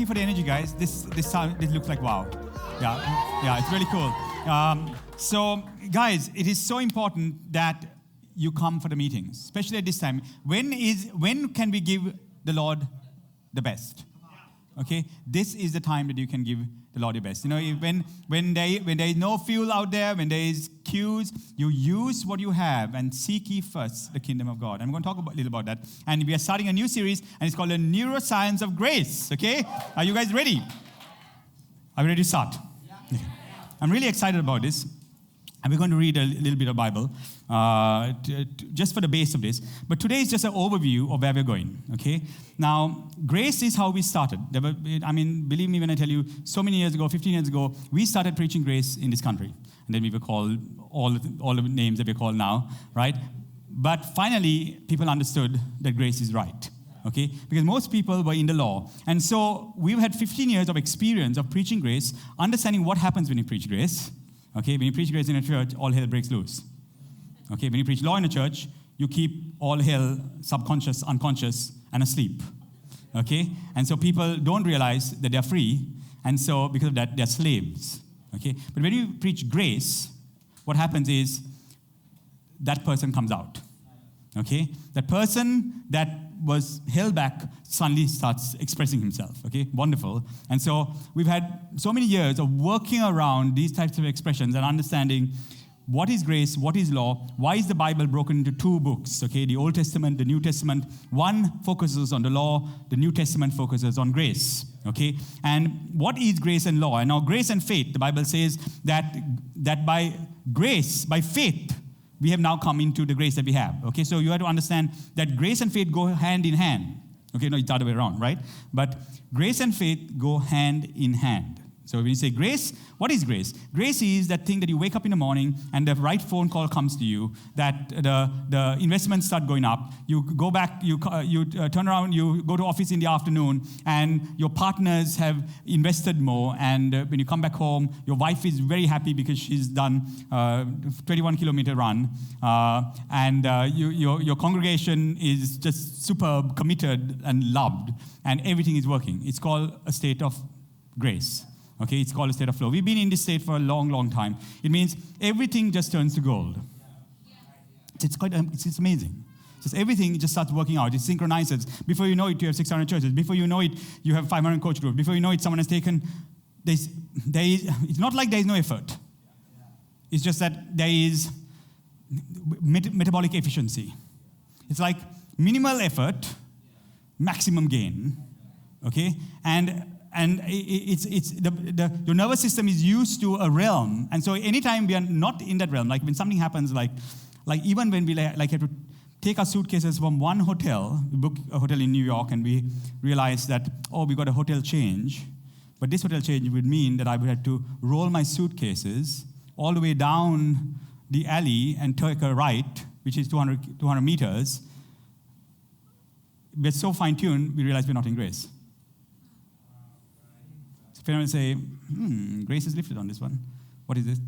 you for the energy, guys. This looks like wow. Yeah, it's really cool. So, guys, it is so important that you come for the meetings, especially at this time. When can we give the Lord the best? Okay, this is the time that you can give the Lord your best. You know, when there is no fuel out there, when there is queues, you use what you have and seek ye first the kingdom of God. I'm going to talk a little about that. And we are starting a new series, and it's called the Neuroscience of Grace. Okay, are you guys ready? Are we ready to start? Yeah. I'm really excited about this. And we're going to read a little bit of Bible just for the base of this. But today is just an overview of where we're going, okay? Now, grace is how we started. Believe me when I tell you, so many years ago, 15 years ago, we started preaching grace in this country. And then we were called all the names that we're called now, right? But finally, people understood that grace is right, okay? Because most people were in the law. And so we've had 15 years of experience of preaching grace, understanding what happens when you preach grace. Okay, when you preach grace in a church, all hell breaks loose. Okay, when you preach law in a church, you keep all hell subconscious, unconscious, and asleep. Okay, and so people don't realize that they're free, and so because of that, they're slaves. Okay, but when you preach grace, what happens is that person comes out. Okay, that person that was held back suddenly starts expressing himself. Okay, wonderful. And so we've had so many years of working around these types of expressions and understanding what is grace, what is law, why is the Bible broken into two books, okay, the Old Testament, the New Testament. One focuses on the law, the New Testament focuses on grace, okay? And what is grace and law? And now grace and faith, the Bible says that by grace, by faith, we have now come into the grace that we have. Okay, so you have to understand that grace and faith go hand in hand. Okay, no, it's the other way around, right? But grace and faith go hand in hand. So when you say grace, what is grace? Grace is that thing that you wake up in the morning and the right phone call comes to you, that the investments start going up, you go back, you turn around, you go to office in the afternoon, and your partners have invested more, and when you come back home, your wife is very happy because she's done 21-kilometer run, and your congregation is just superb, committed, and loved, and everything is working. It's called a state of grace. Okay, it's called a state of flow. We've been in this state for a long, long time. It means everything just turns to gold. It's amazing. Just everything just starts working out. It synchronizes. Before you know it, you have 600 churches. Before you know it, you have 500 coach groups. Before you know it, someone has taken. It's not like there is no effort. It's just that there is metabolic efficiency. It's like minimal effort, maximum gain. Okay, and your nervous system is used to a realm, and so anytime we are not in that realm, like when something happens, like even when we have to take our suitcases from one hotel, we book a hotel in New York, and we realize that we got a hotel change, but this hotel change would mean that I would have to roll my suitcases all the way down the alley and take a right, which is 200 meters. We're so fine-tuned, we realize we're not in grace. If anyone say, grace is lifted on this one, what is it?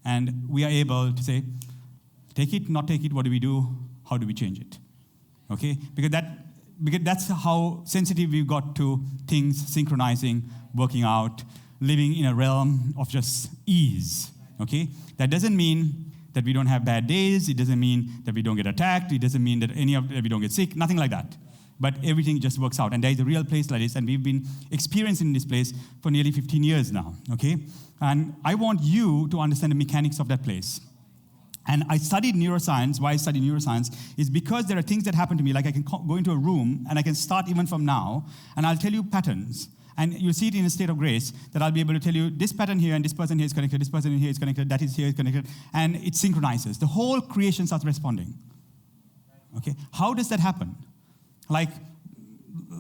And we are able to say, take it, not take it, what do we do? How do we change it? Okay? Because that's how sensitive we've got to things synchronizing, working out, living in a realm of just ease. Okay? That doesn't mean that we don't have bad days. It doesn't mean that we don't get attacked. It doesn't mean that we don't get sick. Nothing like that. But everything just works out. And there is a real place like this, and we've been experiencing this place for nearly 15 years now, okay? And I want you to understand the mechanics of that place. And I studied neuroscience. Why I studied neuroscience is because there are things that happen to me, like I can go into a room, and I can start even from now, and I'll tell you patterns. And you'll see it in a state of grace, that I'll be able to tell you this pattern here, and this person here is connected, this person here is connected, that is here is connected, and it synchronizes. The whole creation starts responding, okay? How does that happen? Like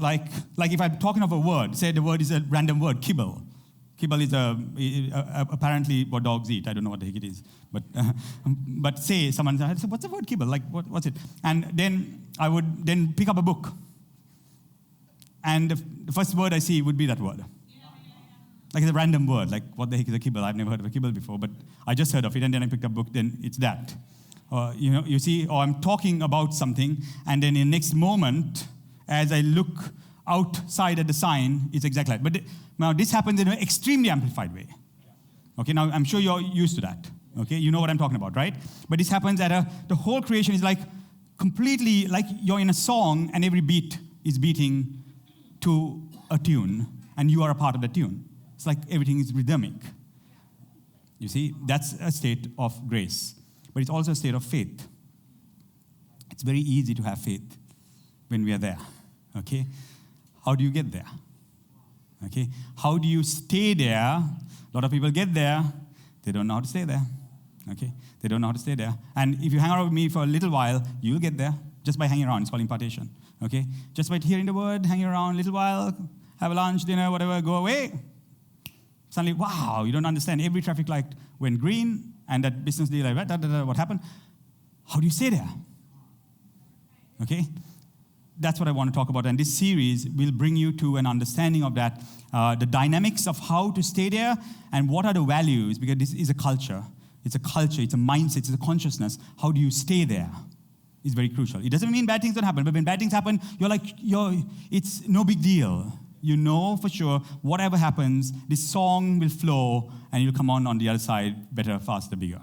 if I'm talking of a word, say the word is a random word, kibble. Kibble is apparently what dogs eat. I don't know what the heck it is. But say someone says, what's the word kibble? Like, what's it? And then I would then pick up a book. And the first word I see would be that word. Like it's a random word. Like, what the heck is a kibble? I've never heard of a kibble before, but I just heard of it, and then I picked up a book, then it's that. You see, or I'm talking about something, and then in the next moment, as I look outside at the sign, it's exactly like. But now this happens in an extremely amplified way. Okay, now I'm sure you're used to that. Okay, you know what I'm talking about, right? But this happens the whole creation is like completely like you're in a song and every beat is beating to a tune and you are a part of the tune. It's like everything is rhythmic. You see, that's a state of grace. But it's also a state of faith. It's very easy to have faith when we are there. Okay? How do you get there? Okay? How do you stay there? A lot of people get there, they don't know how to stay there. Okay? They don't know how to stay there. And if you hang around with me for a little while, you'll get there just by hanging around. It's called impartation. Okay? Just by hearing the word, hanging around a little while, have a lunch, dinner, whatever, go away. Suddenly, wow, you don't understand. Every traffic light went green, and that business deal, what happened? How do you stay there? Okay? That's what I want to talk about. And this series will bring you to an understanding of that, the dynamics of how to stay there, and what are the values, because this is a culture. It's a culture, it's a mindset, it's a consciousness. How do you stay there? It's very crucial. It doesn't mean bad things don't happen, but when bad things happen, it's no big deal. You know for sure, whatever happens, this song will flow, and you'll come on the other side better, faster, bigger.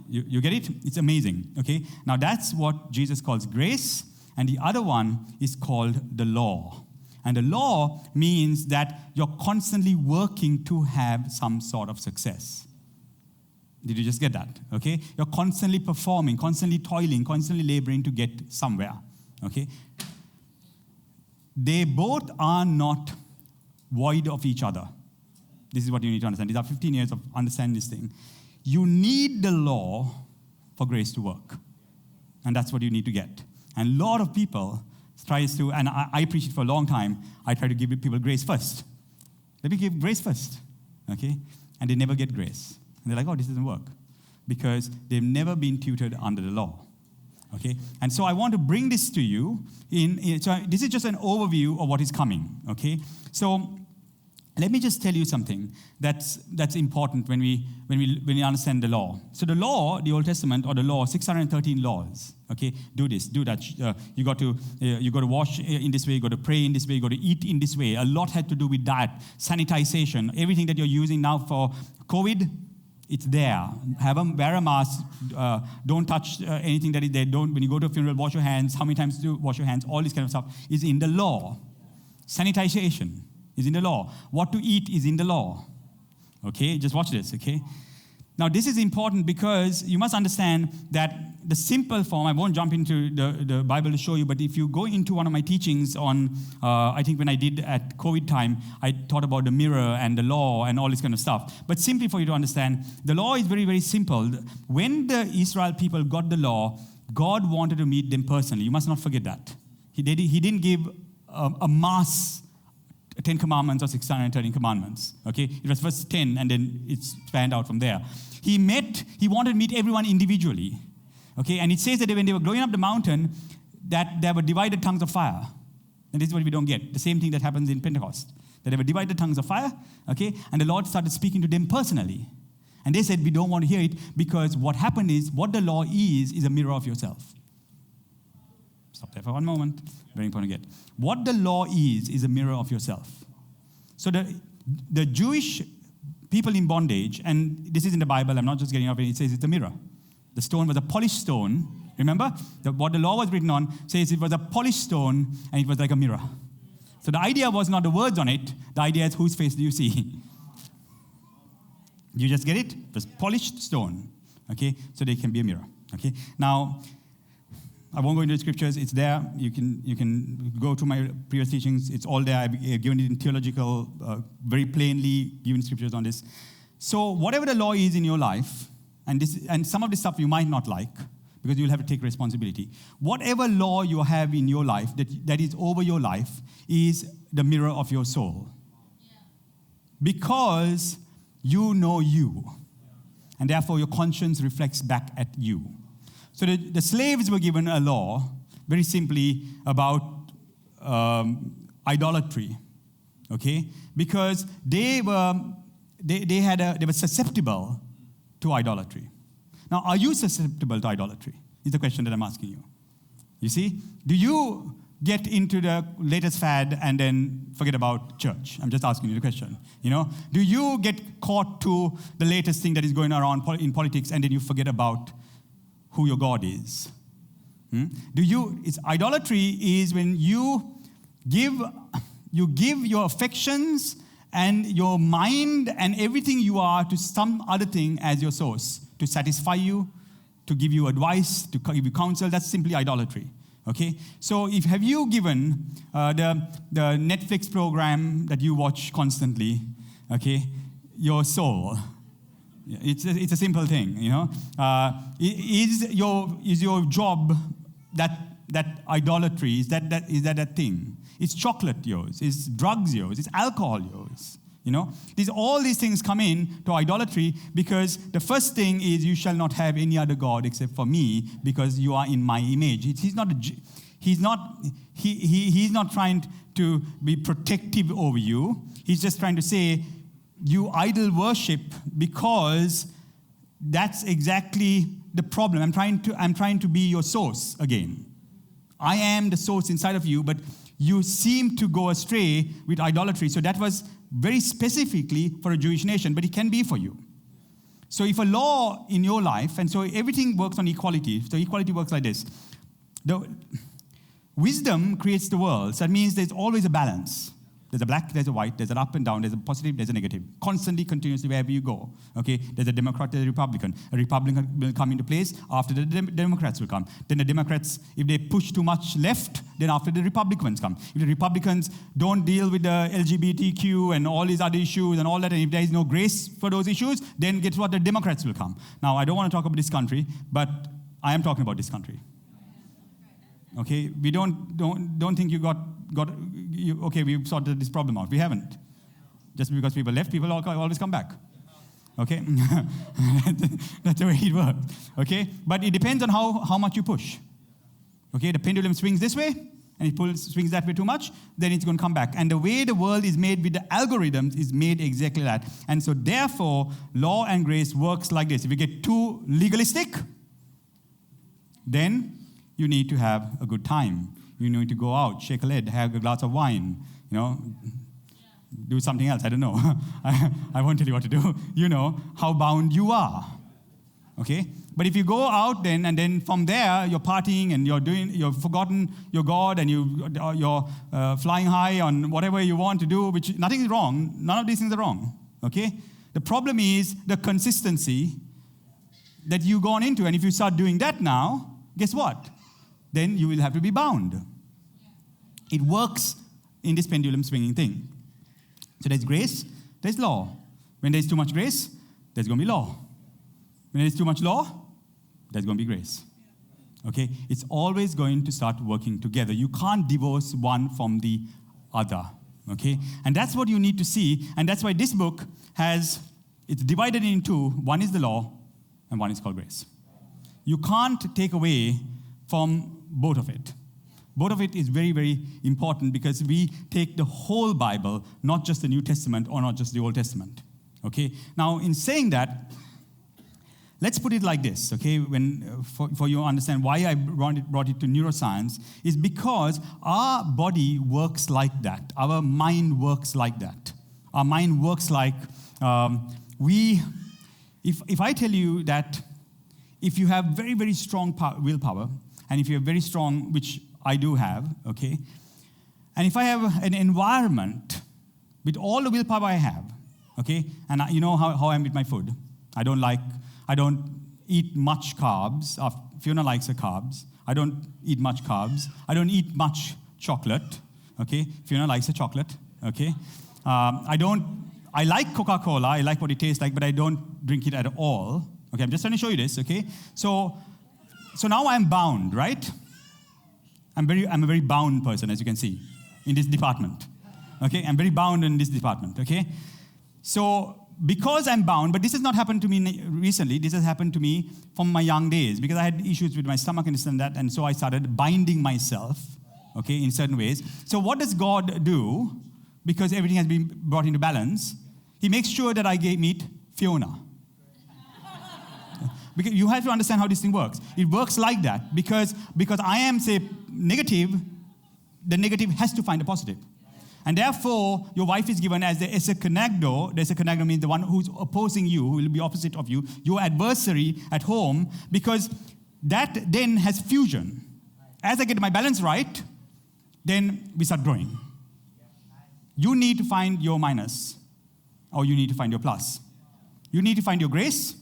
You get it? It's amazing, okay? Now that's what Jesus calls grace, and the other one is called the law. And the law means that you're constantly working to have some sort of success. Did you just get that? Okay? You're constantly performing, constantly toiling, constantly laboring to get somewhere. Okay? They both are not void of each other. This is what you need to understand. These are 15 years of understanding this thing. You need the law for grace to work. And that's what you need to get. And a lot of people tries to, and I preach it for a long time, I try to give people grace first. Let me give grace first. Okay? And they never get grace. And they're like, oh, this doesn't work. Because they've never been tutored under the law. Okay? And so I want to bring this to you. So this is just an overview of what is coming. Okay? So let me just tell you something that's important when we understand the law. So the law, the Old Testament, or the law, 613 laws. Okay, do this, do that. You got to wash in this way. You got to pray in this way. You got to eat in this way. A lot had to do with that. Sanitization, everything that you're using now for COVID, it's there. Wear a mask. Don't touch anything that is there. When you go to a funeral, wash your hands. How many times do you wash your hands? All this kind of stuff is in the law. Sanitization is in the law. What to eat is in the law. Okay, just watch this, okay? Now, this is important because you must understand that the simple form, I won't jump into the Bible to show you, but if you go into one of my teachings on, I think when I did at COVID time, I taught about the mirror and the law and all this kind of stuff. But simply for you to understand, the law is very, very simple. When the Israel people got the law, God wanted to meet them personally. You must not forget that. He didn't give a mass 10 commandments or 613 commandments. Okay? It was first 10 and then it spanned out from there. He wanted to meet everyone individually. Okay? And it says that when they were going up the mountain, that there were divided tongues of fire. And this is what we don't get. The same thing that happens in Pentecost. That there were divided tongues of fire. Okay? And the Lord started speaking to them personally. And they said, we don't want to hear it because what happened is, what the law is a mirror of yourself. Stop there for one moment. Very important to get. What the law is a mirror of yourself. So the Jewish people in bondage, and this is in the Bible, I'm not just getting off it, it says it's a mirror. The stone was a polished stone. Remember? What the law was written on says it was a polished stone, and it was like a mirror. So the idea was not the words on it. The idea is whose face do you see? You just get it? It was polished stone. Okay? So they can be a mirror. Okay? Now, I won't go into the scriptures. It's there. You can go to my previous teachings. It's all there. I've given it in theological, very plainly given scriptures on this. So whatever the law is in your life, and some of this stuff you might not like, because you'll have to take responsibility. Whatever law you have in your life that is over your life is the mirror of your soul. Yeah. Because you know you. And therefore your conscience reflects back at you. So the slaves were given a law, very simply, about idolatry, okay? Because they were susceptible to idolatry. Now, are you susceptible to idolatry? Is the question that I'm asking you. You see, do you get into the latest fad and then forget about church? I'm just asking you the question. Do you get caught to the latest thing that is going around in politics and then you forget about who your God is? It's idolatry is when you give your affections and your mind and everything you are to some other thing as your source, to satisfy you, to give you advice, to give you counsel. That's simply idolatry. Okay? So have you given the Netflix program that you watch constantly, okay, your soul? It's a simple thing, Is your job that idolatry? Is that thing? Is chocolate yours? Is drugs yours? Is alcohol yours? All these things come in to idolatry because the first thing is you shall not have any other God except for me because you are in my image. He's not trying to be protective over you. He's just trying to say you idol worship because that's exactly the problem. I'm trying to be your source again. I am the source inside of you, but you seem to go astray with idolatry. So that was very specifically for a Jewish nation, but it can be for you. So if a law in your life, and so everything works on equality. So equality works like this. The wisdom creates the world. So that means there's always a balance. There's a black, there's a white, there's an up and down, there's a positive, there's a negative. Constantly, continuously, wherever you go. Okay? There's a Democrat, there's a Republican. A Republican will come into place after the Democrats will come. Then the Democrats, if they push too much left, then after the Republicans come. If the Republicans don't deal with the LGBTQ and all these other issues and all that, and if there is no grace for those issues, then guess what? The Democrats will come. Now, I don't want to talk about this country, but I am talking about this country. Okay? We don't think you okay, we've sorted this problem out. We haven't. Just because people left, people always come back. Okay? That's the way it works. Okay? But it depends on how much you push. Okay? The pendulum swings this way, and it swings that way too much, then it's going to come back. And the way the world is made with the algorithms is made exactly that. And so therefore, law and grace works like this. If you get too legalistic, then you need to have a good time. You need to go out, shake a leg, have a glass of wine, do something else. I don't know. I won't tell you what to do. You know how bound you are. Okay? But if you go out then, and then from there, you're partying and you've forgotten your God and you're flying high on whatever you want to do, which nothing is wrong. None of these things are wrong. Okay? The problem is the consistency that you've gone into. And if you start doing that now, guess what? Then you will have to be bound. It works in this pendulum swinging thing. So there's grace, there's law. When there's too much grace, there's going to be law. When there's too much law, there's going to be grace. Okay? It's always going to start working together. You can't divorce one from the other. Okay? And that's what you need to see. And that's why this book it's divided into two. One is the law, and one is called grace. You can't take away from both of it. Both of it is very, very important because we take the whole Bible, not just the New Testament or not just the Old Testament. Okay? Now, in saying that, let's put it like this, okay? For you to understand why I brought it to neuroscience is because our body works like that. Our mind works like that. Our mind works like if I tell you that if you have very, very strong willpower, and if you have very strong, which I do have, okay, and if I have an environment with all the willpower I have, okay, and you know how I am with my food. I don't eat much carbs. Fiona likes her carbs. I don't eat much carbs. I don't eat much chocolate, okay. Fiona likes her chocolate, okay. I like Coca-Cola. I like what it tastes like, but I don't drink it at all. Okay, I'm just trying to show you this, okay. So now I'm bound, right? I'm a very bound person, as you can see, in this department. Okay, I'm very bound in this department, okay? So, because I'm bound, but this has not happened to me recently, this has happened to me from my young days, because I had issues with my stomach and this and that, and so I started binding myself, okay, in certain ways. So what does God do? Because everything has been brought into balance, He makes sure that I meet Fiona. Because you have to understand how this thing works. It works like that because I am, say, negative, the negative has to find a positive. And therefore, your wife is given as the esekonagdo. The esekonagdo means the one who's opposing you, who will be opposite of you, your adversary at home, because that then has fusion. As I get my balance right, then we start growing. You need to find your minus, or you need to find your plus. You need to find your grace.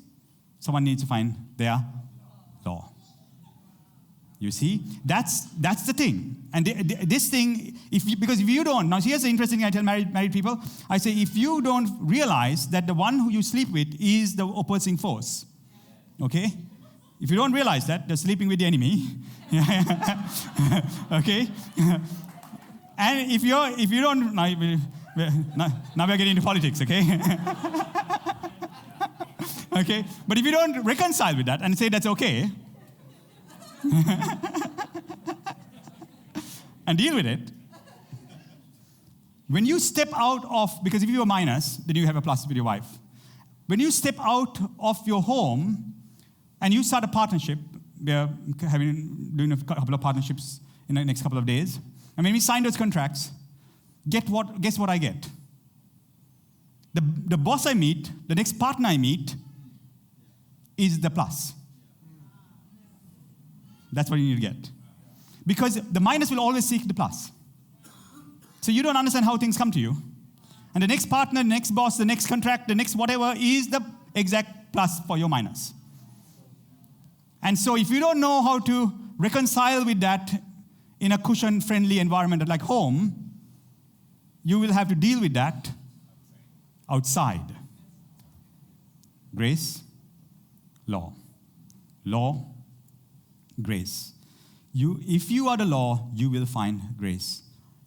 Someone needs to find their law. You see, that's the thing. And this thing, because if you don't, now here's the interesting thing I tell married people. I say, if you don't realize that the one who you sleep with is the opposing force, okay? If you don't realize that, they're sleeping with the enemy, okay? And if you don't, now we're getting into politics, okay? Okay, but if you don't reconcile with that and say that's okay, and deal with it, when you step out of, because if you are minus, then you have a plus with your wife. When you step out of your home and you start a partnership, we are doing a couple of partnerships in the next couple of days, and when we sign those contracts, guess what I get? The boss I meet, the next partner I meet, is the plus. That's what you need to get. Because the minus will always seek the plus. So you don't understand how things come to you. And the next partner, the next boss, the next contract, the next whatever is the exact plus for your minus. And so if you don't know how to reconcile with that in a cushion-friendly environment like home, you will have to deal with that outside. Grace, law. Law, grace. If you are the law, you will find grace.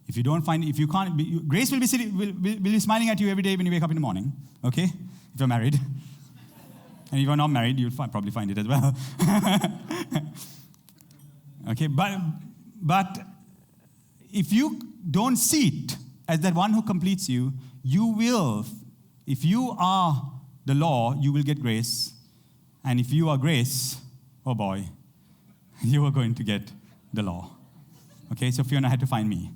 If you can't, grace will be smiling at you every day when you wake up in the morning, okay? If you're married. And if you're not married, you'll probably find it as well. Okay, but if you don't see it as that one who completes you, you will, if you are the law, you will get grace. And if you are grace, oh boy, you are going to get the law. Okay, so Fiona had to find me.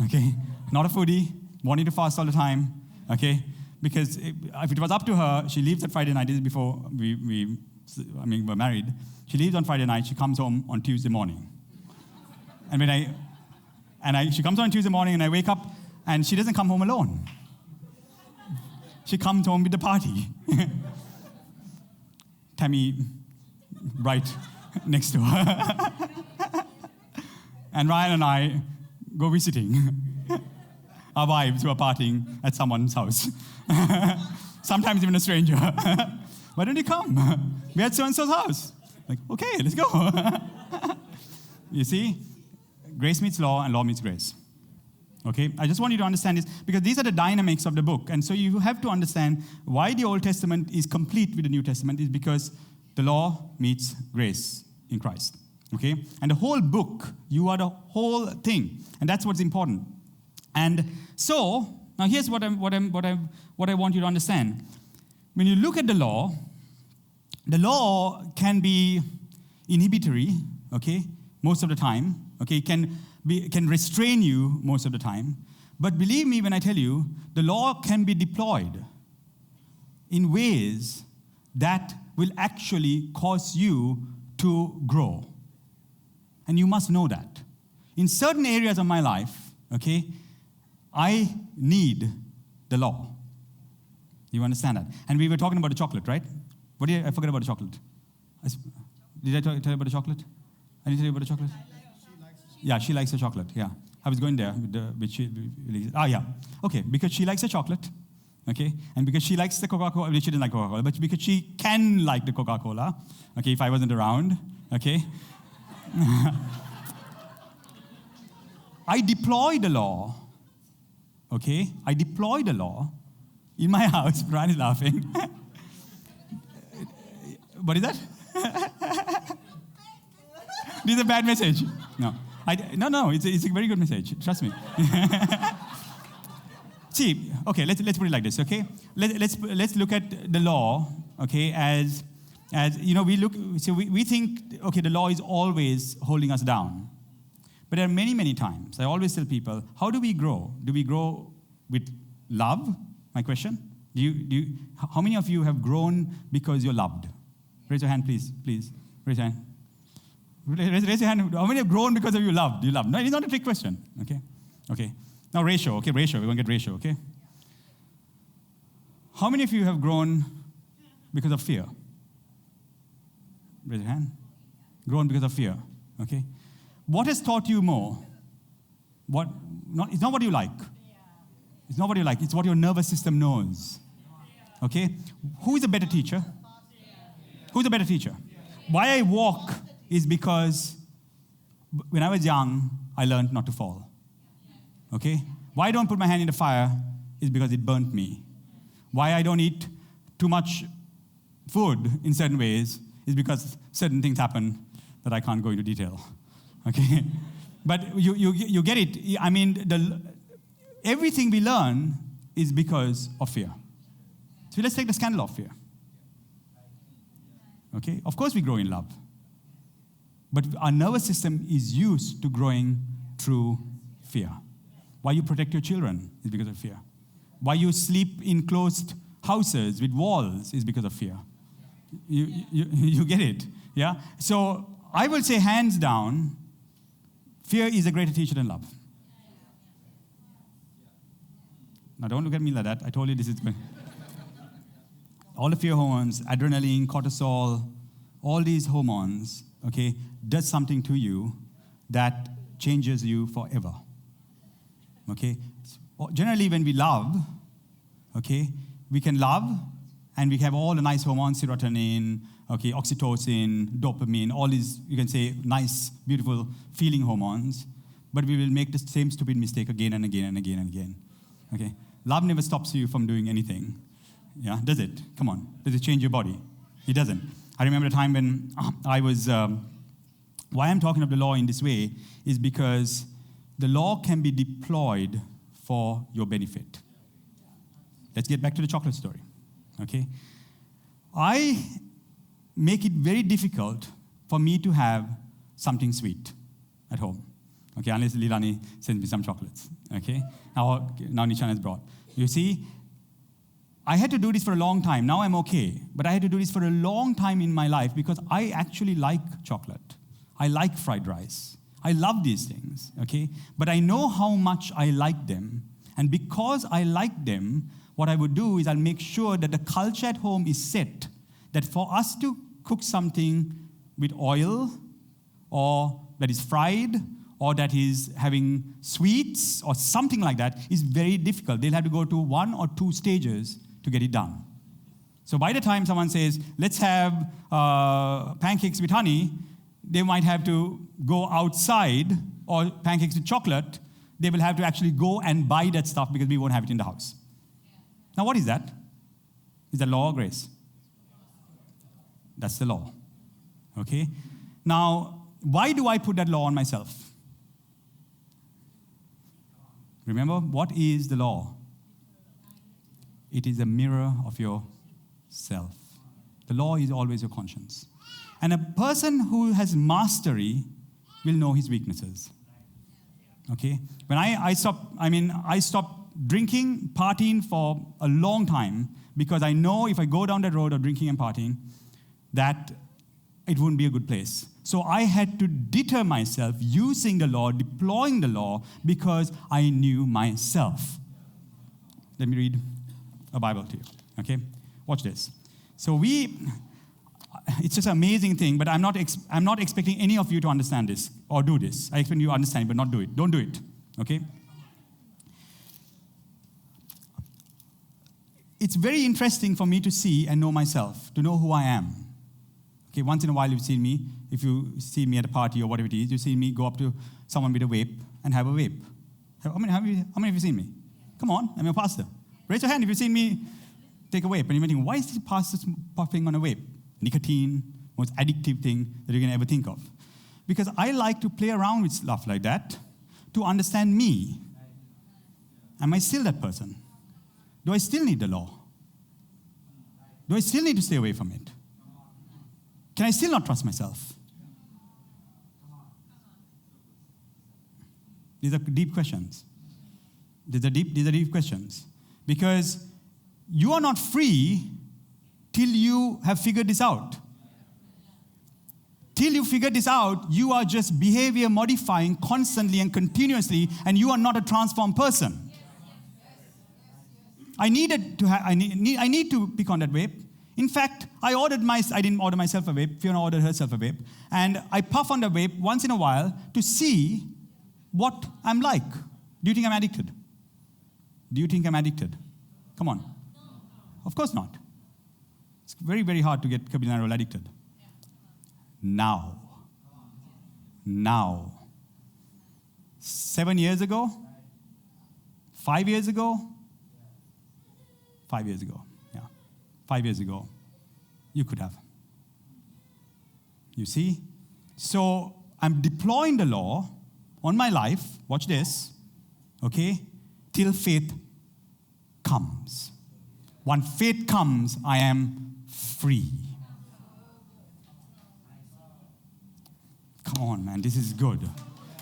Okay, not a foodie, wanting to fast all the time. Okay, because if it was up to her, she leaves on Friday night. This is before we were married. She leaves on Friday night. She comes home on Tuesday morning. And she comes on Tuesday morning, and I wake up, and she doesn't come home alone. She comes home with the party. Tammy, right next to her. And Ryan and I go visiting our wives who are partying at someone's house. Sometimes even a stranger. Why don't you come? We're at so-and-so's house. Like, okay, let's go. You see, grace meets law and law meets grace. Okay, I just want you to understand this because these are the dynamics of the book. And so you have to understand why the Old Testament is complete with the New Testament is because the law meets grace in Christ. Okay, and the whole book, you are the whole thing, and that's what's important. And so now here's what I want you to understand. When you look at the law can be inhibitory. Okay, most of the time. Okay, can restrain you most of the time. But believe me when I tell you, the law can be deployed in ways that will actually cause you to grow. And you must know that. In certain areas of my life, okay, I need the law. You understand that? And we were talking about the chocolate, right? I forgot about the chocolate. Did I tell you about the chocolate? I didn't tell you about the chocolate? Yeah, she likes the chocolate, yeah. I was going there with yeah. Okay, because she likes the chocolate, okay, and because she likes the Coca-Cola, she didn't like Coca-Cola, but because she can like the Coca-Cola, okay, if I wasn't around, okay. I deploy the law, okay? I deploy the law in my house. Brian is laughing. What is that? This is a bad message. No. No, it's a very good message. Trust me. See, okay, let's put it like this, okay? Let's look at the law, okay, as you know, we think, okay, the law is always holding us down. But there are many, many times, I always tell people, how do we grow? Do we grow with love? My question. How many of you have grown because you're loved? Raise your hand, please. Please. Raise your hand. Raise your hand. How many have grown because of you loved? You loved. No, it's not a trick question. Okay. Now ratio. Okay, ratio. We're going to get ratio, okay? How many of you have grown because of fear? Raise your hand. Grown because of fear. Okay. What has taught you more? It's not what you like. It's not what you like. It's what your nervous system knows. Okay? Who is a better teacher? Who's a better teacher? Why I walk is because when I was young, I learned not to fall. Okay? Why I don't put my hand in the fire is because it burnt me. Why I don't eat too much food in certain ways is because certain things happen that I can't go into detail. Okay? But you get it. I mean, everything we learn is because of fear. So let's take the scandal of fear. Okay? Of course we grow in love. But our nervous system is used to growing through fear. Why you protect your children is because of fear. Why you sleep in closed houses with walls is because of fear. You get it? Yeah? So I will say hands down, fear is a greater teacher than love. Now don't look at me like that. I told you this is going. All the fear hormones, adrenaline, cortisol, all these hormones, okay, does something to you that changes you forever. Okay? Generally when we love, okay, we can love and we have all the nice hormones, serotonin, okay, oxytocin, dopamine, all these, you can say, nice, beautiful feeling hormones, but we will make the same stupid mistake again and again and again and again. Okay? Love never stops you from doing anything. Yeah, does it? Come on. Does it change your body? It doesn't. I remember a time when I was, why I'm talking of the law in this way is because the law can be deployed for your benefit. Let's get back to the chocolate story. Okay? I make it very difficult for me to have something sweet at home. Okay, unless Lilani sends me some chocolates. Okay? Now Nishan has brought. You see, I had to do this for a long time. Now I'm okay. But I had to do this for a long time in my life because I actually like chocolate. I like fried rice. I love these things, okay? But I know how much I like them. And because I like them, what I would do is I'll make sure that the culture at home is set that for us to cook something with oil or that is fried or that is having sweets or something like that is very difficult. They'll have to go to 1 or 2 stages to get it done. So by the time someone says, let's have pancakes with honey, they might have to go outside, or pancakes with chocolate, they will have to actually go and buy that stuff because we won't have it in the house. Now what is that? Is that law or grace? That's the law. Okay? Now, why do I put that law on myself? Remember, what is the law? It is a mirror of yourself. The law is always your conscience. And a person who has mastery will know his weaknesses. Okay? When I stopped drinking, partying for a long time because I know if I go down that road of drinking and partying, that it wouldn't be a good place. So I had to deter myself using the law, deploying the law, because I knew myself. Let me read a Bible to you. Okay? Watch this. So it's just an amazing thing, but I'm not expecting any of you to understand this or do this. I expect you to understand it, but not do it. Don't do it. Okay? It's very interesting for me to see and know myself, to know who I am. Okay, once in a while you've seen me, if you see me at a party or whatever it is, you see me go up to someone with a vape and have a vape. How many of you seen me? Come on, I'm a pastor. Raise your hand if you've seen me take a vape. And you're thinking, why is this pastor puffing on a vape? Nicotine, most addictive thing that you can ever think of. Because I like to play around with stuff like that to understand me. Am I still that person? Do I still need the law? Do I still need to stay away from it? Can I still not trust myself? These are deep questions. These are deep questions. Because you are not free till you have figured this out. Till you figure this out, you are just behavior modifying constantly and continuously, and you are not a transformed person. I need to pick on that vape. In fact, I didn't order myself a vape. Fiona ordered herself a vape. And I puff on the vape once in a while to see what I'm like. Do you think I'm addicted? Do you think I'm addicted? Come on. Of course not. It's very, very hard to get Lanerolle addicted. Now. 7 years ago? 5 years ago? 5 years ago. Yeah. 5 years ago. You could have. You see? So I'm deploying the law on my life. Watch this. Okay? Till faith comes. When faith comes, I am free. Come on, man. This is good.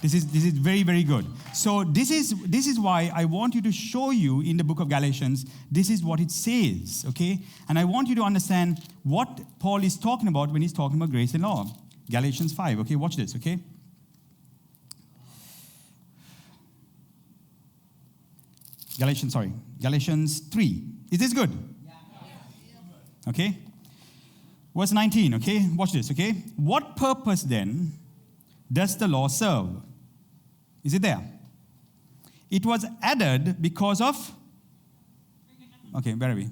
This is very, very good. So this is why I want you to show you in the book of Galatians, this is what it says, okay? And I want you to understand what Paul is talking about when he's talking about grace and law. Galatians 5, okay? Watch this, okay? Galatians 3. Is this good? Okay? Verse 19, okay? Watch this, okay? What purpose then does the law serve? Is it there? It was added because of... Okay, where are we?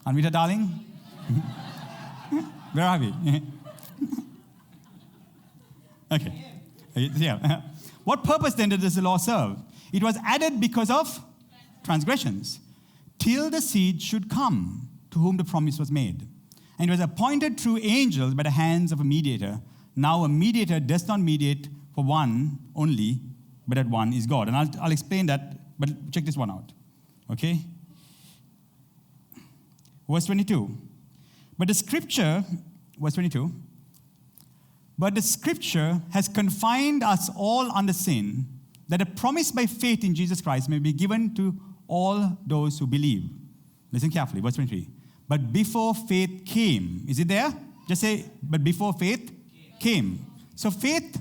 Anvita, darling? Where are we? Okay. Yeah. What purpose then does the law serve? It was added because of transgressions, till the seed should come, to whom the promise was made. And it was appointed through angels by the hands of a mediator. Now a mediator does not mediate for one only, but that one is God. And I'll explain that, but check this one out. Okay? Verse 22. But the scripture has confined us all under sin, that a promise by faith in Jesus Christ may be given to all those who believe. Listen carefully, verse 23. But before faith came, is it there? Just say, but before faith came. So faith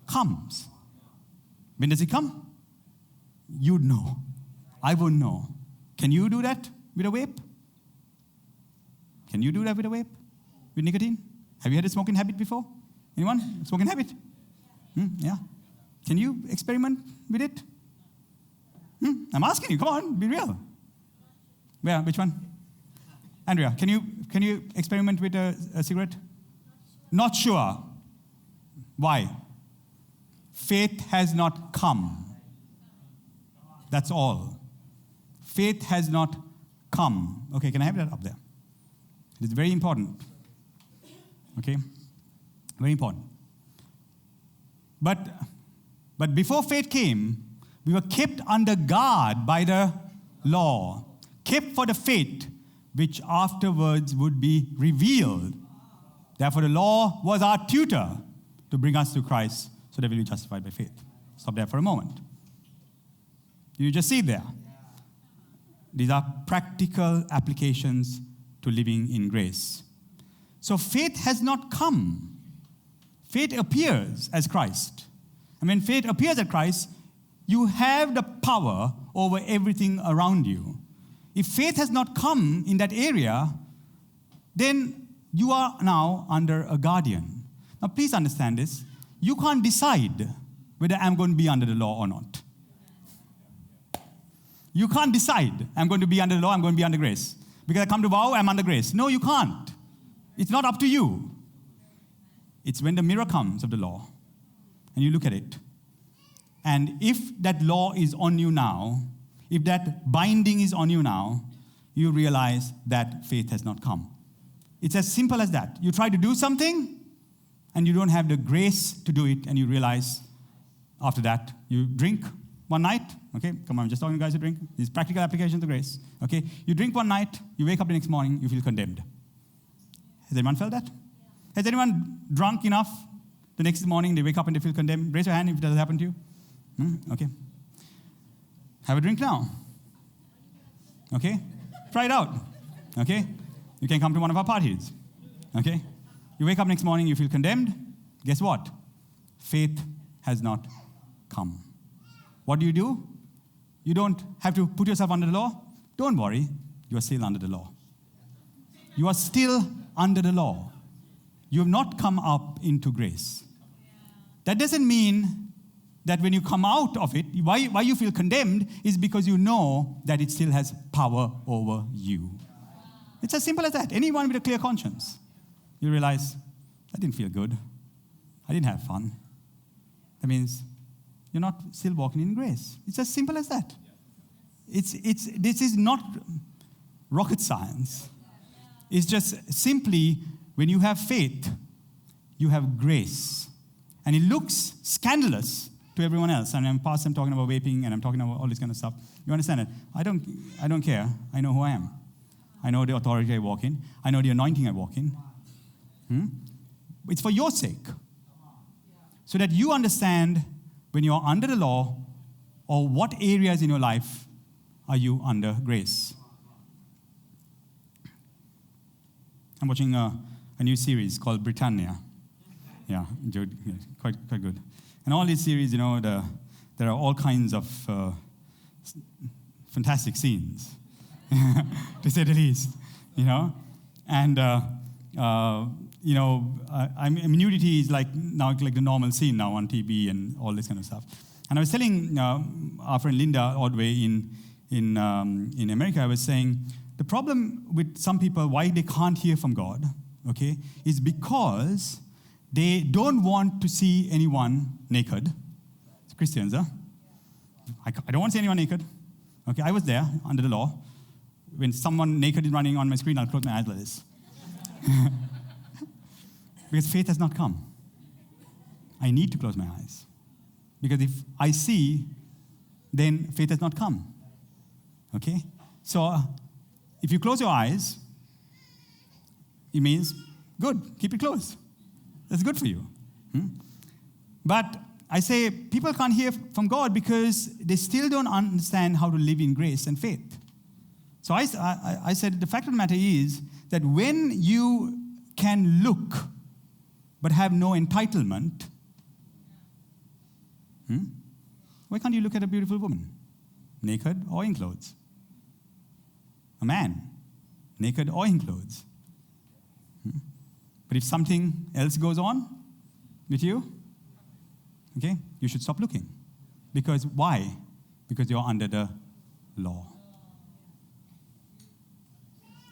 comes. When does it come? You'd know. I won't know. Can you do that with a vape? Can you do that with a vape? With nicotine? Have you had a smoking habit before? Anyone? Smoking habit? Yeah. Can you experiment with it? I'm asking you. Come on, be real. Where? Which one? Andrea, can you experiment with a cigarette? Not sure. Why? Faith has not come. That's all. Faith has not come. Okay, can I have that up there? It's very important. Okay? Very important. But before faith came, we were kept under guard by the law, kept for the faith which afterwards would be revealed. Therefore, the law was our tutor to bring us to Christ so that we will be justified by faith. Stop there for a moment. You just see there. These are practical applications to living in grace. So faith has not come. Faith appears as Christ. And when faith appears as Christ, you have the power over everything around you. If faith has not come in that area, then you are now under a guardian. Now, please understand this. You can't decide whether I'm going to be under the law or not. You can't decide I'm going to be under the law, I'm going to be under grace. Because I come to WOW, I'm under grace. No, you can't. It's not up to you. It's when the mirror comes of the law and you look at it. And if that law is on you now, if that binding is on you now, you realize that faith has not come. It's as simple as that. You try to do something and you don't have the grace to do it, and you realize after that, you drink one night. Okay, come on, I'm just talking to guys who drink. These practical applications of grace. Okay, you drink one night, you wake up the next morning, you feel condemned. Has anyone felt that? Has anyone drunk enough the next morning, they wake up and they feel condemned? Raise your hand if it has happened to you. Okay. Have a drink now. Okay? Try it out. Okay? You can come to one of our parties. Okay? You wake up next morning, you feel condemned. Guess what? Faith has not come. What do? You don't have to put yourself under the law. Don't worry. You are still under the law. You are still under the law. You have not come up into grace. That doesn't mean that when you come out of it, why you feel condemned is because you know that it still has power over you. It's as simple as that. Anyone with a clear conscience, you realize, I didn't feel good. I didn't have fun. That means you're not still walking in grace. It's as simple as that. This is not rocket science. It's just simply when you have faith, you have grace. And it looks scandalous to everyone else. And I'm talking about vaping and I'm talking about all this kind of stuff. You understand it? I don't care. I know who I am. I know the authority I walk in. I know the anointing I walk in. It's for your sake. So that you understand when you're under the law or what areas in your life are you under grace. I'm watching a new series called Britannia. Yeah, quite good. And all these series, there are all kinds of fantastic scenes, to say the least, And, nudity is like the normal scene now on TV and all this kind of stuff. And I was telling our friend Linda Ordway in America, I was saying, the problem with some people, why they can't hear from God, okay, is because they don't want to see anyone naked. It's Christians, huh? I don't want to see anyone naked. Okay, I was there under the law. When someone naked is running on my screen, I'll close my eyes like this. Because faith has not come. I need to close my eyes. Because if I see, then faith has not come. Okay? So, if you close your eyes, it means, good, keep it closed. That's good for you. But I say people can't hear from God because they still don't understand how to live in grace and faith. So I said the fact of the matter is that when you can look but have no entitlement, why can't you look at a beautiful woman, naked or in clothes? A man, naked or in clothes. But if something else goes on with you, okay, you should stop looking. Because why? Because you're under the law.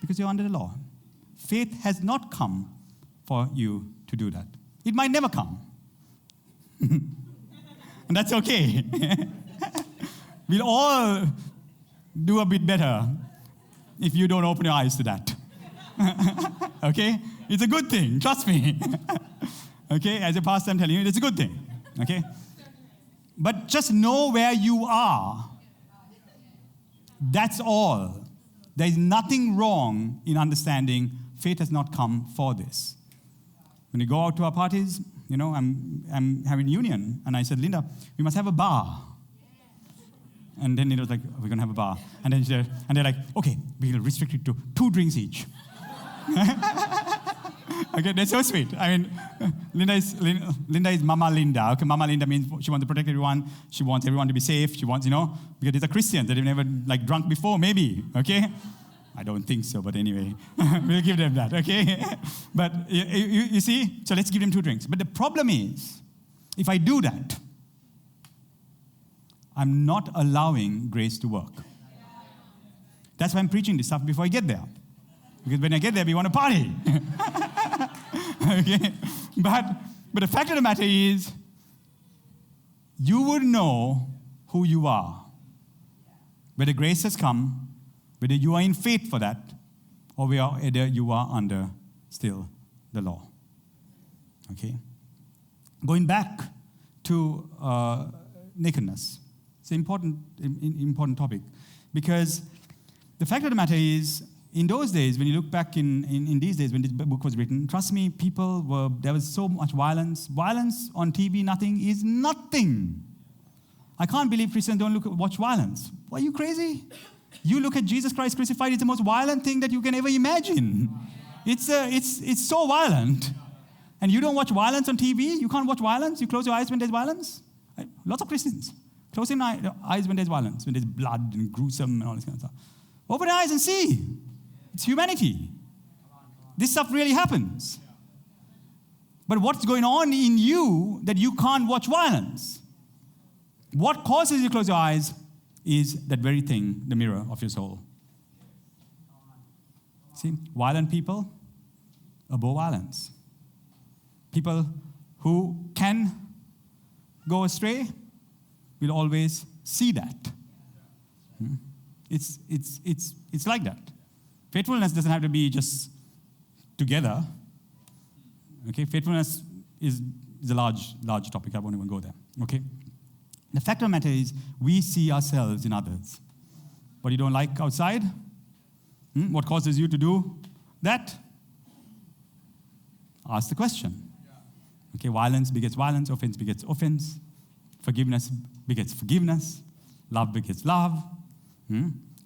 Because you're under the law. Faith has not come for you to do that. It might never come. And that's okay. We'll all do a bit better if you don't open your eyes to that. Okay? It's a good thing, trust me. Okay? As a pastor, I'm telling you, it's a good thing. Okay? But just know where you are. That's all. There is nothing wrong in understanding faith has not come for this. When we go out to our parties, I'm having union, and I said, Linda, we must have a bar. And then it was like, we're going to have a bar. And then they're like, okay, we'll restrict it to 2 drinks each. Okay, that's so sweet. I mean, Linda is Mama Linda. Okay, Mama Linda means she wants to protect everyone. She wants everyone to be safe. She wants, because these are Christians that have never drunk before, maybe. Okay, I don't think so, but anyway, we'll give them that. Okay, but you see, so let's give them 2 drinks. But the problem is, if I do that, I'm not allowing grace to work. That's why I'm preaching this stuff before I get there. Because when I get there, we want to party. Okay? But the fact of the matter is, you would know who you are. Whether grace has come, whether you are in faith for that, or whether you are under still the law. Okay? Going back to nakedness. It's an important topic. Because the fact of the matter is, in those days, when you look back in these days when this book was written, trust me, there was so much violence. Violence on TV, nothing is nothing I can't believe Christians don't watch violence. Are you crazy? You look at Jesus Christ crucified, it's the most violent thing that you can ever imagine. It's so violent. And you don't watch violence on TV? You can't watch violence? You close your eyes when there's violence? Lots of Christians. Close your eyes when there's violence, when there's blood and gruesome and all this kind of stuff. Open your eyes and see. It's humanity. This stuff really happens. But what's going on in you that you can't watch violence? What causes you to close your eyes is that very thing, the mirror of your soul. See, violent people abhor violence. People who can go astray will always see that. It's like that. Faithfulness doesn't have to be just together. Okay, faithfulness is a large topic. I won't even go there. Okay. The fact of the matter is, we see ourselves in others. What you don't like outside? What causes you to do that? Ask the question. Okay, violence begets violence, offense begets offense, forgiveness begets forgiveness, love begets love,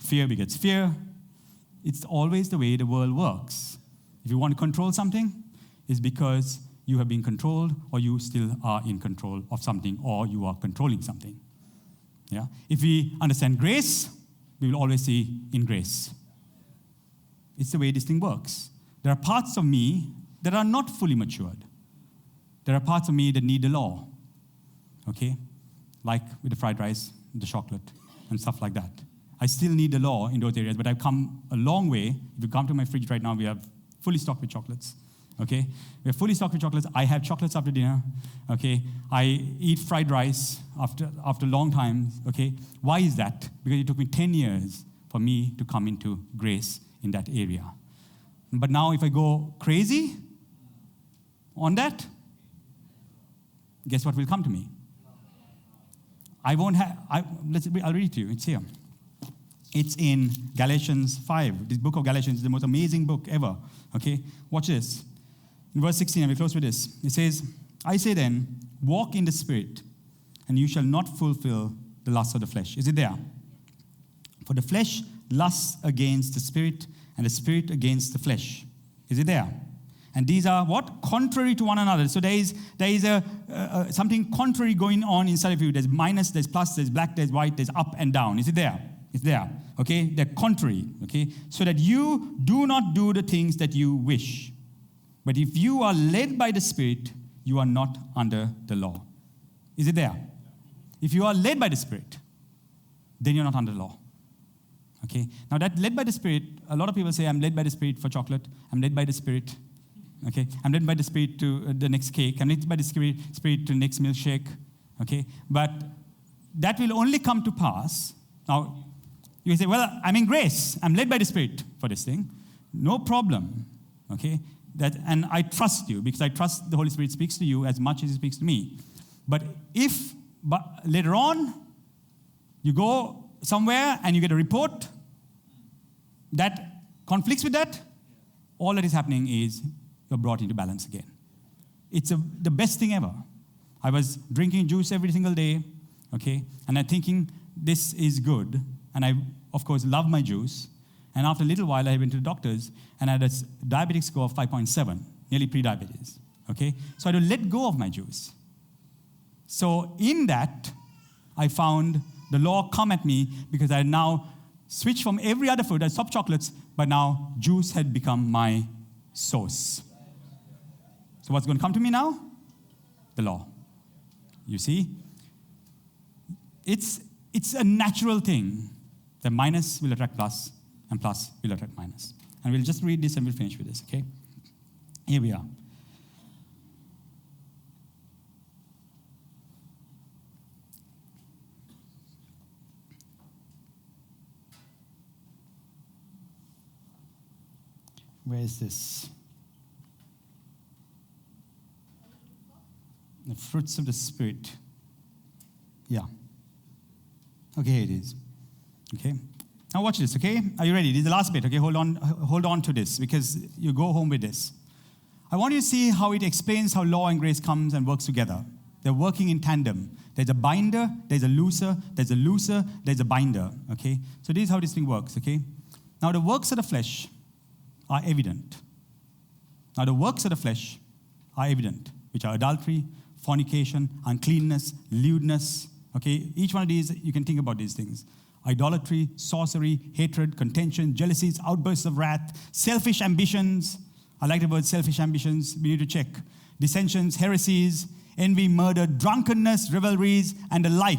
fear begets fear. It's always the way the world works. If you want to control something, it's because you have been controlled, or you still are in control of something, or you are controlling something. Yeah. If we understand grace, we will always see in grace. It's the way this thing works. There are parts of me that are not fully matured. There are parts of me that need the law. Okay? Like with the fried rice, the chocolate, and stuff like that. I still need the law in those areas, but I've come a long way. If you come to my fridge right now, we have fully stocked with chocolates. Okay, we're fully stocked with chocolates. I have chocolates after dinner. Okay, I eat fried rice after long time. Okay, why is that? Because it took me 10 years for me to come into grace in that area. But now, if I go crazy on that, guess what will come to me? I won't have. I'll read it to you. It's here. It's in Galatians 5. This book of Galatians is the most amazing book ever. Okay, watch this. In verse 16, and we close with this. It says, I say then, walk in the Spirit, and you shall not fulfill the lusts of the flesh. Is it there? For the flesh lusts against the Spirit, and the Spirit against the flesh. Is it there? And these are what? Contrary to one another. So there is something contrary going on inside of you. There's minus, there's plus, there's black, there's white, there's up and down. Is it there? It's there. Okay? They're contrary. Okay? So that you do not do the things that you wish. But if you are led by the Spirit, you are not under the law. Is it there? If you are led by the Spirit, then you're not under the law. Okay? Now that led by the Spirit, a lot of people say, I'm led by the Spirit for chocolate. I'm led by the Spirit. Okay? I'm led by the Spirit to the next cake. I'm led by the Spirit to the next milkshake. Okay? But that will only come to pass. Now, you say, well, I'm in grace. I'm led by the Spirit for this thing. No problem. Okay? And I trust you, because I trust the Holy Spirit speaks to you as much as He speaks to me. But later on, you go somewhere and you get a report that conflicts with that, all that is happening is you're brought into balance again. It's the best thing ever. I was drinking juice every single day, okay, and I'm thinking this is good. And I, of course, love my juice. And after a little while, I went to the doctors, and I had a diabetic score of 5.7, nearly pre-diabetes. Okay? So I had to let go of my juice. So in that, I found the law come at me, because I had now switched from every other food. I stopped chocolates, but now juice had become my source. So what's going to come to me now? The law. You see? It's a natural thing. The minus will attract plus, and plus will attract minus. And we'll just read this and we'll finish with this, okay? Here we are. Where is this? The fruits of the Spirit. Yeah. Okay, here it is. Okay. Now watch this, okay? Are you ready? This is the last bit, okay? Hold on to this, because you go home with this. I want you to see how it explains how law and grace comes and works together. They're working in tandem. There's a binder, there's a looser, there's a looser, there's a binder, okay? So this is how this thing works, okay? Now the works of the flesh are evident. Now the works of the flesh are evident, which are adultery, fornication, uncleanness, lewdness, okay? Each one of these, you can think about these things. Idolatry, sorcery, hatred, contention, jealousies, outbursts of wrath, selfish ambitions. I like the word selfish ambitions. We need to check. Dissensions, heresies, envy, murder, drunkenness, revelries, and the like,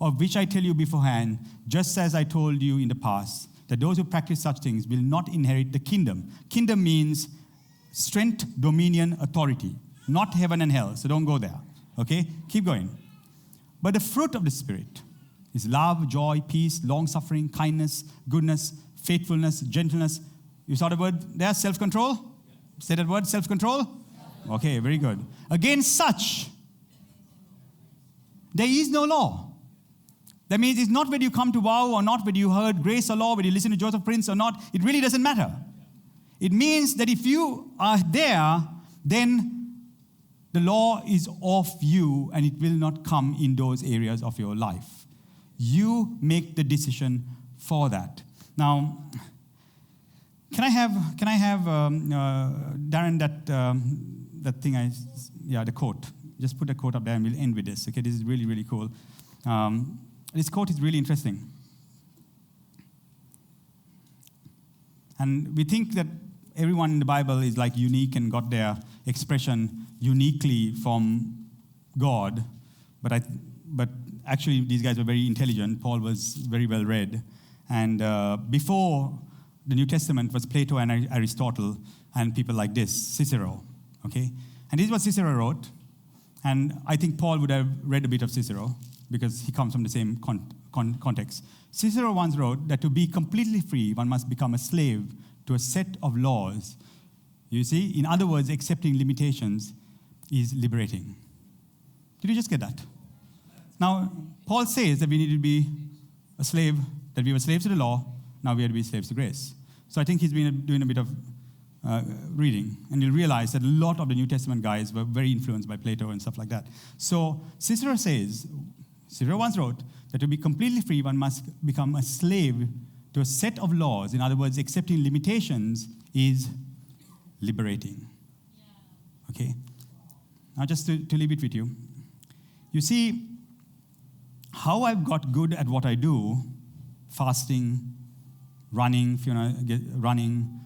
of which I tell you beforehand, just as I told you in the past, that those who practice such things will not inherit the kingdom. Kingdom means strength, dominion, authority, not heaven and hell, so don't go there, okay? Keep going. But the fruit of the Spirit is love, joy, peace, long-suffering, kindness, goodness, faithfulness, gentleness. You saw the word there, self-control? Say that word, self-control? Okay, very good. Against such, there is no law. That means it's not whether you come to WOW or not, whether you heard grace or law, whether you listen to Joseph Prince or not. It really doesn't matter. It means that if you are there, then the law is off you and it will not come in those areas of your life. You make the decision for that. Now, can I have Darren, that thing the quote. Just put a quote up there and we'll end with this. Okay, this is really, really cool. This quote is really interesting. And we think that everyone in the Bible is like unique and got their expression uniquely from God, but actually these guys were very intelligent. Paul was very well read. And before the New Testament was Plato and Aristotle and people like this, Cicero, okay? And this is what Cicero wrote. And I think Paul would have read a bit of Cicero because he comes from the same context. Cicero once wrote that to be completely free, one must become a slave to a set of laws. You see, in other words, accepting limitations is liberating. Did you just get that? Now, Paul says that we need to be a slave, that we were slaves to the law, now we have to be slaves to grace. So I think he's been doing a bit of reading, and you'll realize that a lot of the New Testament guys were very influenced by Plato and stuff like that. So Cicero once wrote that to be completely free, one must become a slave to a set of laws. In other words, accepting limitations is liberating. Okay? Now just to leave it with you. You see, how I've got good at what I do, fasting, running,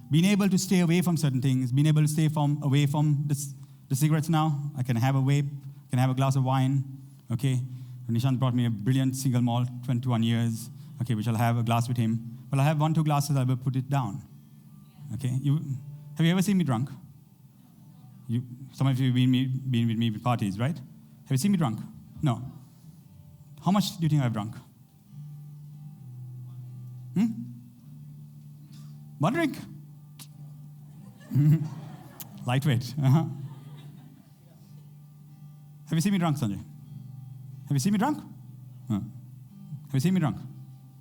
being able to stay away from certain things, being able to stay away from the cigarettes now. I can have a vape, can have a glass of wine, okay? Nishant brought me a brilliant single malt, 21 years, okay, which I'll have a glass with him. But I'll have 1-2 glasses, I will put it down, okay? Have you ever seen me drunk? Some of you have been with me at parties, right? Have you seen me drunk? No. How much do you think I've drunk? One drink. Lightweight. Uh-huh. Have you seen me drunk, Sanjay? Have you seen me drunk? No. Have you seen me drunk?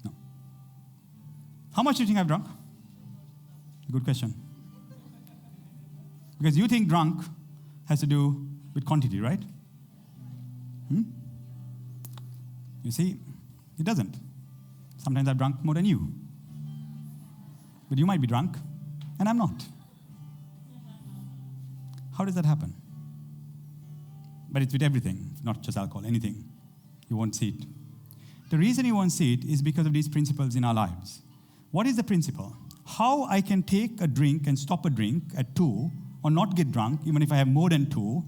No. How much do you think I've drunk? Good question. Because you think drunk has to do with quantity, right? You see, it doesn't. Sometimes I've drunk more than you. But you might be drunk, and I'm not. How does that happen? But it's with everything, not just alcohol, anything. You won't see it. The reason you won't see it is because of these principles in our lives. What is the principle? How I can take a drink and stop a drink at 2, or not get drunk, even if I have more than 2,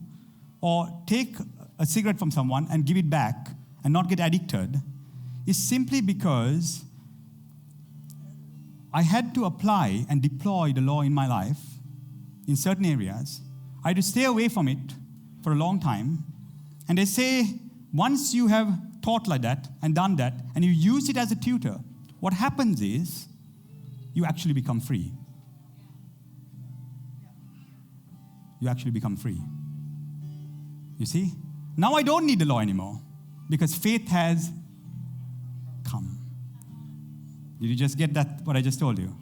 or take a cigarette from someone and give it back and not get addicted, is simply because I had to apply and deploy the law in my life in certain areas. I had to stay away from it for a long time. And they say, once you have taught like that and done that, and you use it as a tutor, what happens is you actually become free. You actually become free. You see? Now I don't need the law anymore because faith has come. Did you just get that, what I just told you?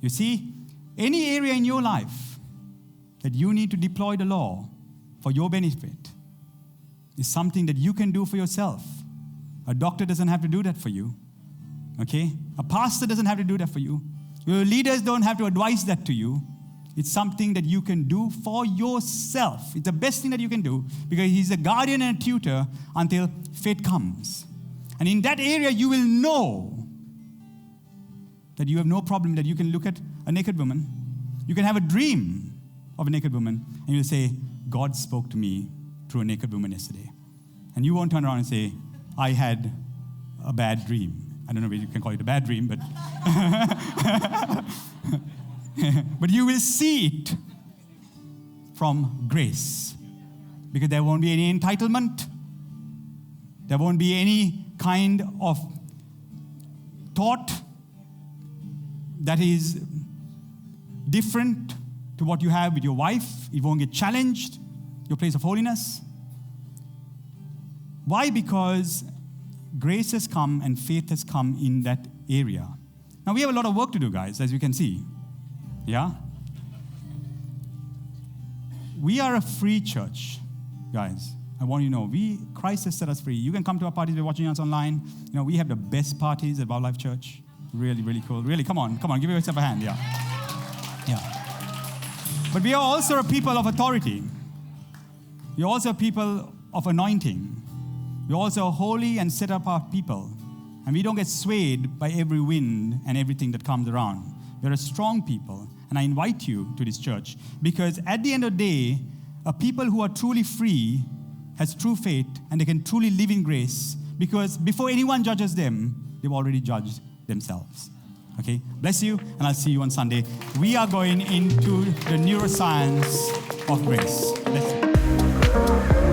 You see, any area in your life that you need to deploy the law for your benefit, is something that you can do for yourself. A doctor doesn't have to do that for you. Okay? A pastor doesn't have to do that for you. Your leaders don't have to advise that to you. It's something that you can do for yourself. It's the best thing that you can do because He's a guardian and a tutor until faith comes. And in that area, you will know that you have no problem, that you can look at a naked woman. You can have a dream of a naked woman, and you'll say, God spoke to me through a naked woman yesterday. And you won't turn around and say, I had a bad dream. I don't know if you can call it a bad dream, but but you will see it from grace. Because there won't be any entitlement. There won't be any kind of thought that is different to what you have with your wife. It won't get challenged, your place of holiness. Why? Because grace has come and faith has come in that area. Now, we have a lot of work to do, guys, as you can see. Yeah? We are a free church, guys. I want you to know, Christ has set us free. You can come to our parties. We're watching us online. You know, we have the best parties at WOWLife Church. Really, really cool. Really, come on, give yourself a hand. Yeah. But we are also a people of authority. We are also a people of anointing. We are also a holy and set apart people. And we don't get swayed by every wind and everything that comes around. We're a strong people. And I invite you to this church because at the end of the day, a people who are truly free has true faith and they can truly live in grace because before anyone judges them, they've already judged themselves. Okay? Bless you, and I'll see you on Sunday. We are going into the neuroscience of grace. Bless you.